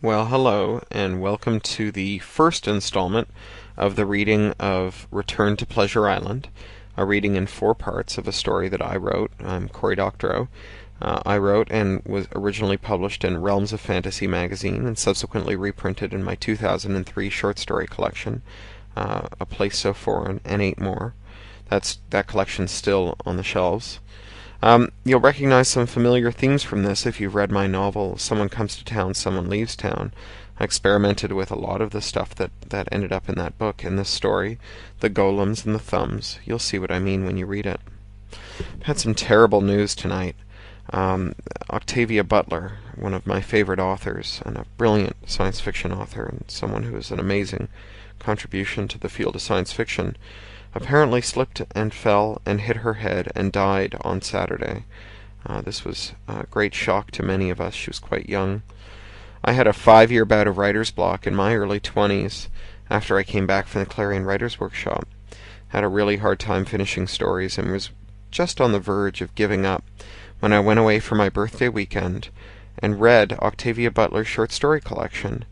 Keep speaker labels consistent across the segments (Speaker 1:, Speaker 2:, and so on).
Speaker 1: Well, hello, and welcome to the first installment of the reading of Return to Pleasure Island, a reading in four parts of a story that I wrote. I'm Cory Doctorow. I wrote and was originally published in Realms of Fantasy magazine and subsequently reprinted in my 2003 short story collection, A Place So Foreign, and 8 more. That collection's still on the shelves. You'll recognize some familiar themes from this if you've read my novel, Someone Comes to Town, Someone Leaves Town. I experimented with a lot of the stuff that ended up in that book in this story, the golems and the thumbs. You'll see what I mean when you read it. I've had some terrible news tonight. Octavia Butler, one of my favorite authors, and a brilliant science fiction author, and someone who has an amazing contribution to the field of science fiction, apparently slipped and fell and hit her head and died on Saturday. This was a great shock to many of us. She was quite young. I had a 5-year bout of writer's block in my early 20s after I came back from the Clarion Writers Workshop. Had a really hard time finishing stories and was just on the verge of giving up when I went away for my birthday weekend and read Octavia Butler's short story collection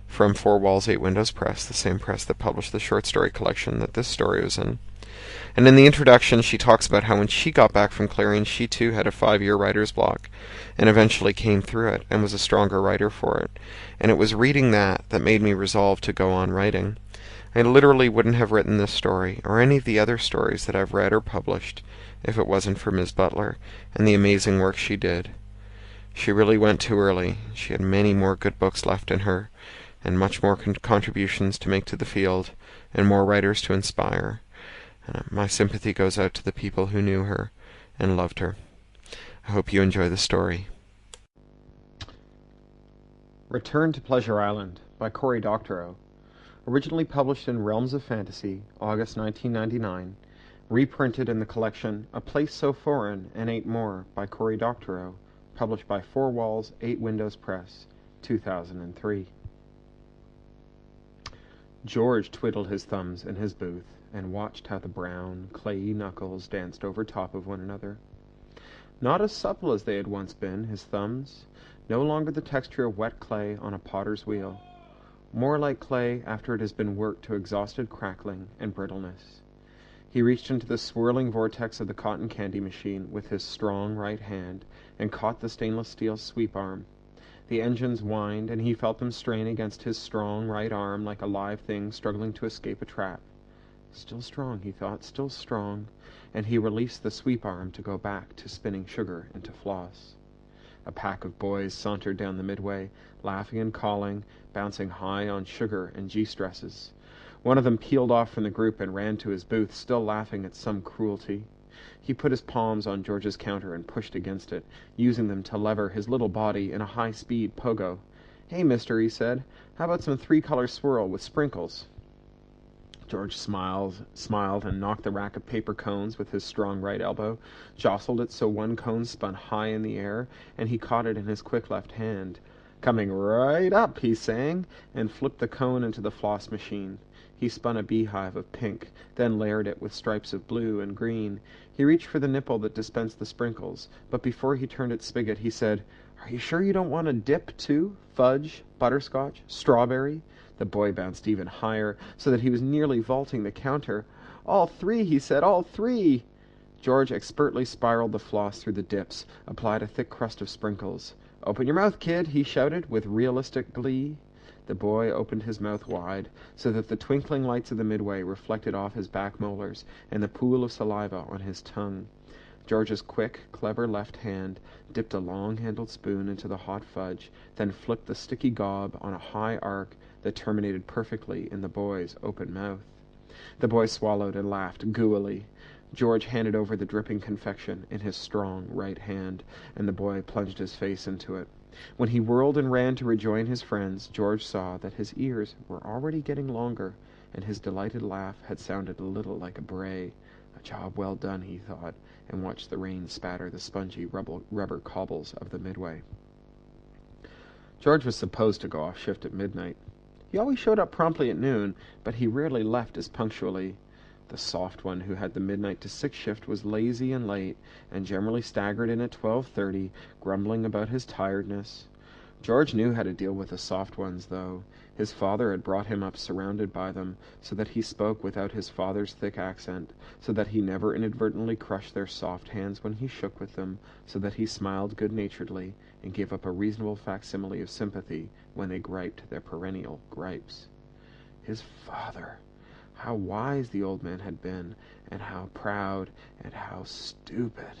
Speaker 1: from Four Walls, Eight Windows Press, the same press that published the short story collection that this story was in. And in the introduction, she talks about how when she got back from Clarion, she too had a 5-year writer's block, and eventually came through it, and was a stronger writer for it. And it was reading that made me resolve to go on writing. I literally wouldn't have written this story, or any of the other stories that I've read or published, if it wasn't for Ms. Butler, and the amazing work she did. She really went too early. She had many more good books left in her, and much more contributions to make to the field, and more writers to inspire. My sympathy goes out to the people who knew her and loved her. I hope you enjoy the story. Return to Pleasure Island by Cory Doctorow. Originally published in Realms of Fantasy, August 1999, reprinted in the collection A Place So Foreign and 8 More by Cory Doctorow, published by Four Walls, Eight Windows Press, 2003. George twiddled his thumbs in his booth and watched how the brown, clayey knuckles danced over top of one another. Not as supple as they had once been, his thumbs, no longer the texture of wet clay on a potter's wheel, more like clay after it has been worked to exhausted crackling and brittleness. He reached into the swirling vortex of the cotton candy machine with his strong right hand and caught the stainless steel sweep arm. The engines whined, and he felt them strain against his strong right arm like a live thing struggling to escape a trap. Still strong, he thought, still strong, and he released the sweep arm to go back to spinning sugar into floss. A pack of boys sauntered down the midway, laughing and calling, bouncing high on sugar and G-stresses. One of them peeled off from the group and ran to his booth, still laughing at some cruelty. He put his palms on George's counter and pushed against it, using them to lever his little body in a high-speed pogo. "Hey, mister," he said, "how about some 3-color swirl with sprinkles?" George smiled and knocked the rack of paper cones with his strong right elbow, jostled it so one cone spun high in the air, and he caught it in his quick left hand. "Coming right up," he sang, and flipped the cone into the floss machine. He spun a beehive of pink, then layered it with stripes of blue and green. He reached for the nipple that dispensed the sprinkles, but before he turned its spigot, he said, "Are you sure you don't want a dip, too? Fudge, butterscotch, strawberry?" The boy bounced even higher, so that he was nearly vaulting the counter. "All 3," he said, "all 3." George expertly spiraled the floss through the dips, applied a thick crust of sprinkles. "Open your mouth, kid," he shouted with realistic glee. The boy opened his mouth wide, so that the twinkling lights of the midway reflected off his back molars and the pool of saliva on his tongue. George's quick, clever left hand dipped a long-handled spoon into the hot fudge, then flipped the sticky gob on a high arc that terminated perfectly in the boy's open mouth. The boy swallowed and laughed gooily. George handed over the dripping confection in his strong right hand, and the boy plunged his face into it. When he whirled and ran to rejoin his friends, George saw that his ears were already getting longer, and his delighted laugh had sounded a little like a bray. A job well done, he thought, and watched the rain spatter the spongy rubber cobbles of the midway. George was supposed to go off shift at midnight. He always showed up promptly at noon, but he rarely left as punctually. The soft one who had the midnight to 6 shift was lazy and late, and generally staggered in at 12:30, grumbling about his tiredness. George knew how to deal with the soft ones, though. His father had brought him up surrounded by them, so that he spoke without his father's thick accent, so that he never inadvertently crushed their soft hands when he shook with them, so that he smiled good-naturedly and gave up a reasonable facsimile of sympathy when they griped their perennial gripes. His father! How wise the old man had been, and how proud, and how stupid!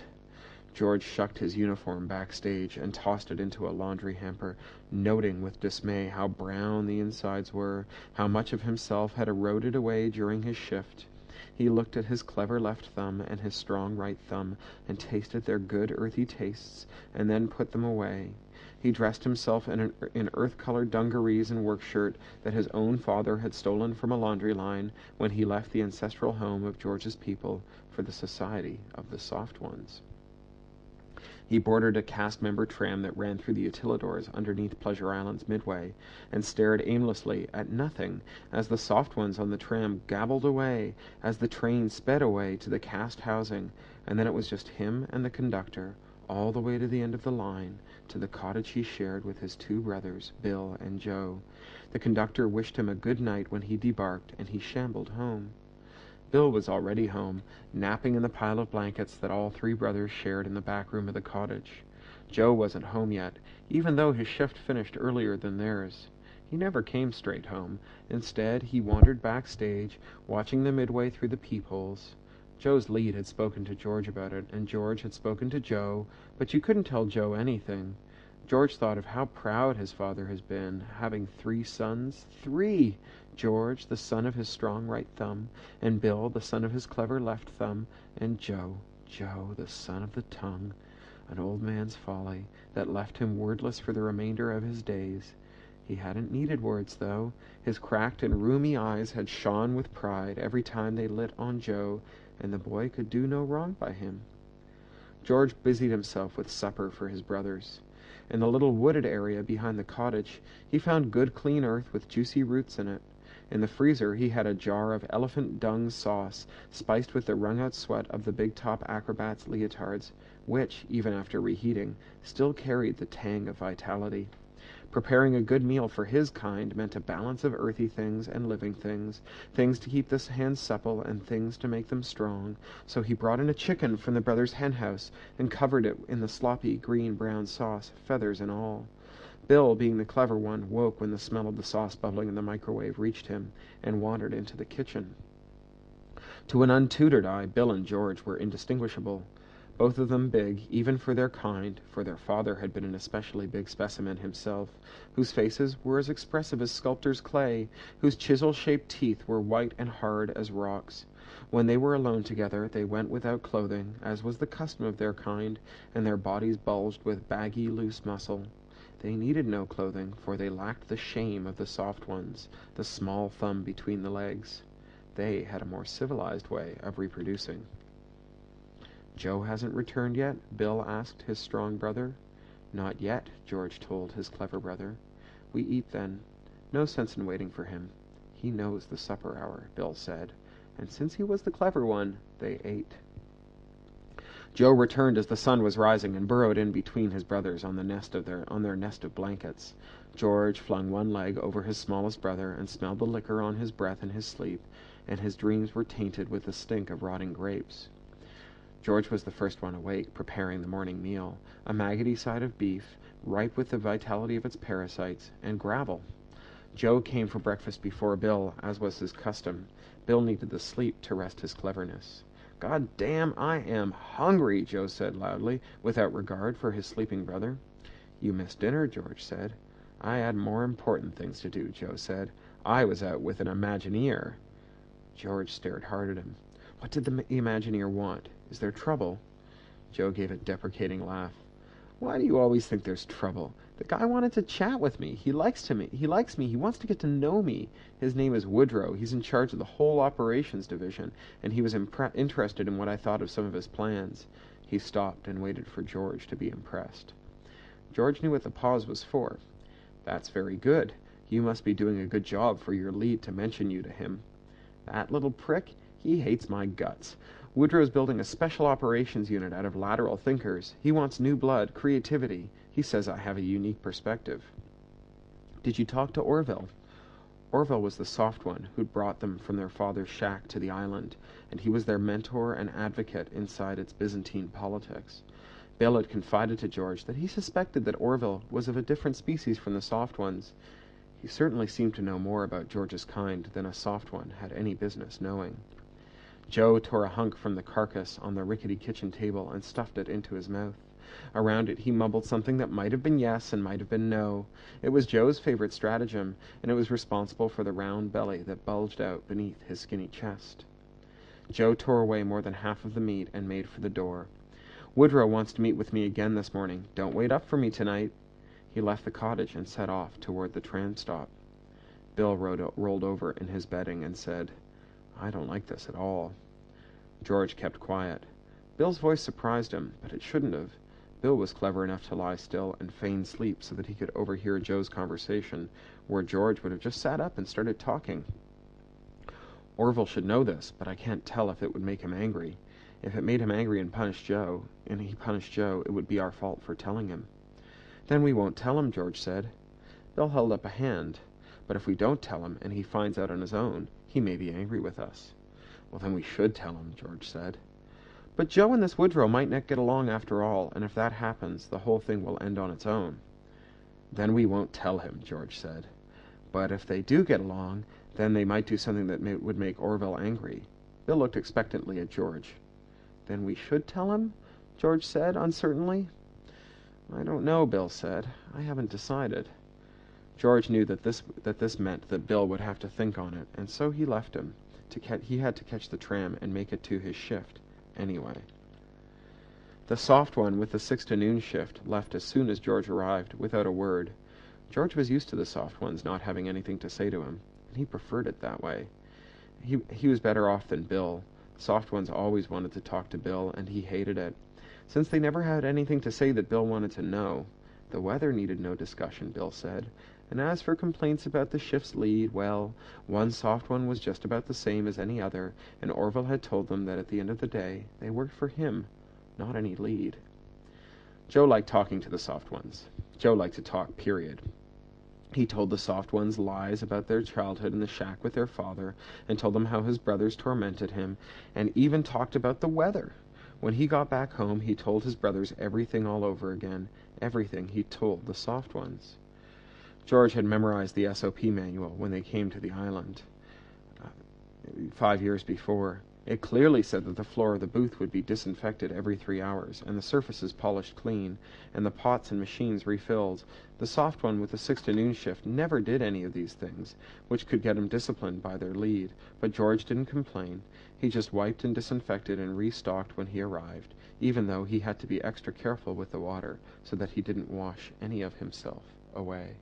Speaker 1: George shucked his uniform backstage and tossed it into a laundry hamper, noting with dismay how brown the insides were, how much of himself had eroded away during his shift. He looked at his clever left thumb and his strong right thumb, and tasted their good earthy tastes, and then put them away. He dressed himself in earth-colored dungarees and work shirt that his own father had stolen from a laundry line when he left the ancestral home of George's people for the society of the soft ones. He boarded a cast-member tram that ran through the utilidors underneath Pleasure Island's midway, and stared aimlessly at nothing as the soft ones on the tram gabbled away, as the train sped away to the cast housing, and then it was just him and the conductor, all the way to the end of the line, to the cottage he shared with his two brothers, Bill and Joe. The conductor wished him a good night when he debarked, and he shambled home. Bill was already home, napping in the pile of blankets that all three brothers shared in the back room of the cottage. Joe wasn't home yet, even though his shift finished earlier than theirs. He never came straight home. Instead, he wandered backstage, watching the midway through the peepholes. Joe's lead had spoken to George about it, and George had spoken to Joe, but you couldn't tell Joe anything. George thought of how proud his father has been, having 3 sons. 3! George, the son of his strong right thumb, and Bill, the son of his clever left thumb, and Joe, the son of the tongue. An old man's folly that left him wordless for the remainder of his days. He hadn't needed words, though. His cracked and rheumy eyes had shone with pride every time they lit on Joe, and the boy could do no wrong by him. George busied himself with supper for his brothers. In the little wooded area behind the cottage, he found good clean earth with juicy roots in it. In the freezer he had a jar of elephant dung sauce, spiced with the wrung-out sweat of the big-top acrobats' leotards, which, even after reheating, still carried the tang of vitality. Preparing a good meal for his kind meant a balance of earthy things and living things, things to keep the hands supple and things to make them strong, so he brought in a chicken from the brothers' hen-house and covered it in the sloppy green-brown sauce, feathers and all. Bill, being the clever one, woke when the smell of the sauce bubbling in the microwave reached him, and wandered into the kitchen. To an untutored eye, Bill and George were indistinguishable. Both of them big, even for their kind, for their father had been an especially big specimen himself, whose faces were as expressive as sculptor's clay, whose chisel-shaped teeth were white and hard as rocks. When they were alone together, they went without clothing, as was the custom of their kind, and their bodies bulged with baggy, loose muscle. They needed no clothing, for they lacked the shame of the soft ones, the small thumb between the legs. They had a more civilized way of reproducing. "Joe hasn't returned yet?" Bill asked his strong brother. "Not yet," George told his clever brother. "We eat then. No sense in waiting for him. He knows the supper hour," Bill said, and since he was the clever one, they ate. Joe returned as the sun was rising and burrowed in between his brothers on their nest of blankets. George flung one leg over his smallest brother and smelled the liquor on his breath in his sleep, and his dreams were tainted with the stink of rotting grapes. George was the first one awake, preparing the morning meal, a maggoty side of beef, ripe with the vitality of its parasites, and gravel. Joe came for breakfast before Bill, as was his custom. Bill needed the sleep to rest his cleverness. "God damn, I am hungry," Joe said loudly, without regard for his sleeping brother. "You missed dinner," George said. "I had more important things to do," Joe said. "I was out with an Imagineer." George stared hard at him. "What did the Imagineer want? Is there trouble?" Joe gave a deprecating laugh. "Why do you always think there's trouble? The guy wanted to chat with me. He likes me. He wants to get to know me. His name is Woodrow. He's in charge of the whole operations division, and he was interested in what I thought of some of his plans." He stopped and waited for George to be impressed. George knew what the pause was for. "That's very good. You must be doing a good job for your lead to mention you to him." "That little prick? He hates my guts. Woodrow's building a special operations unit out of lateral thinkers. He wants new blood, creativity. He says I have a unique perspective." Did you talk to Orville? Orville was the soft one who'd brought them from their father's shack to the island, and he was their mentor and advocate inside its Byzantine politics. Bill had confided to George that he suspected that Orville was of a different species from the soft ones. He certainly seemed to know more about George's kind than a soft one had any business knowing. Joe tore a hunk from the carcass on the rickety kitchen table and stuffed it into his mouth. Around it he mumbled something that might have been yes and might have been no. It was Joe's favorite stratagem, and it was responsible for the round belly that bulged out beneath his skinny chest. Joe tore away more than half of the meat and made for the door. Woodrow wants to meet with me again this morning. Don't wait up for me tonight. He left the cottage and set off toward the tram stop. Bill rolled over in his bedding and said, "I don't like this at all." George kept quiet. Bill's voice surprised him, but it shouldn't have. Bill was clever enough to lie still and feign sleep so that he could overhear Joe's conversation, where George would have just sat up and started talking. Orville should know this, but I can't tell if it would make him angry. If it made him angry and he punished Joe, it would be our fault for telling him. Then we won't tell him, George said. Bill held up a hand. But if we don't tell him and he finds out on his own, he may be angry with us. Well, then we should tell him, George said. But Joe and this Woodrow might not get along after all, and if that happens, the whole thing will end on its own. Then we won't tell him, George said. But if they do get along, then they might do something that would make Orville angry. Bill looked expectantly at George. Then we should tell him? George said uncertainly. I don't know, Bill said. I haven't decided. George knew that this meant that Bill would have to think on it, and so he left him. He had to catch the tram and make it to his shift, anyway. The soft one with the 6 to noon shift left as soon as George arrived, without a word. George was used to the soft ones not having anything to say to him, and he preferred it that way. He was better off than Bill. Soft ones always wanted to talk to Bill, and he hated it. Since they never had anything to say that Bill wanted to know, the weather needed no discussion, Bill said. And as for complaints about the shift's lead, well, one soft one was just about the same as any other, and Orville had told them that at the end of the day, they worked for him, not any lead. Joe liked talking to the soft ones. Joe liked to talk, period. He told the soft ones lies about their childhood in the shack with their father, and told them how his brothers tormented him, and even talked about the weather. When he got back home, he told his brothers everything all over again, everything he told the soft ones. George had memorized the SOP manual when they came to the island 5 years before. It clearly said that the floor of the booth would be disinfected every 3 hours, and the surfaces polished clean, and the pots and machines refilled. The soft one with the 6 to noon shift never did any of these things, which could get him disciplined by their lead, but George didn't complain. He just wiped and disinfected and restocked when he arrived, even though he had to be extra careful with the water so that he didn't wash any of himself away.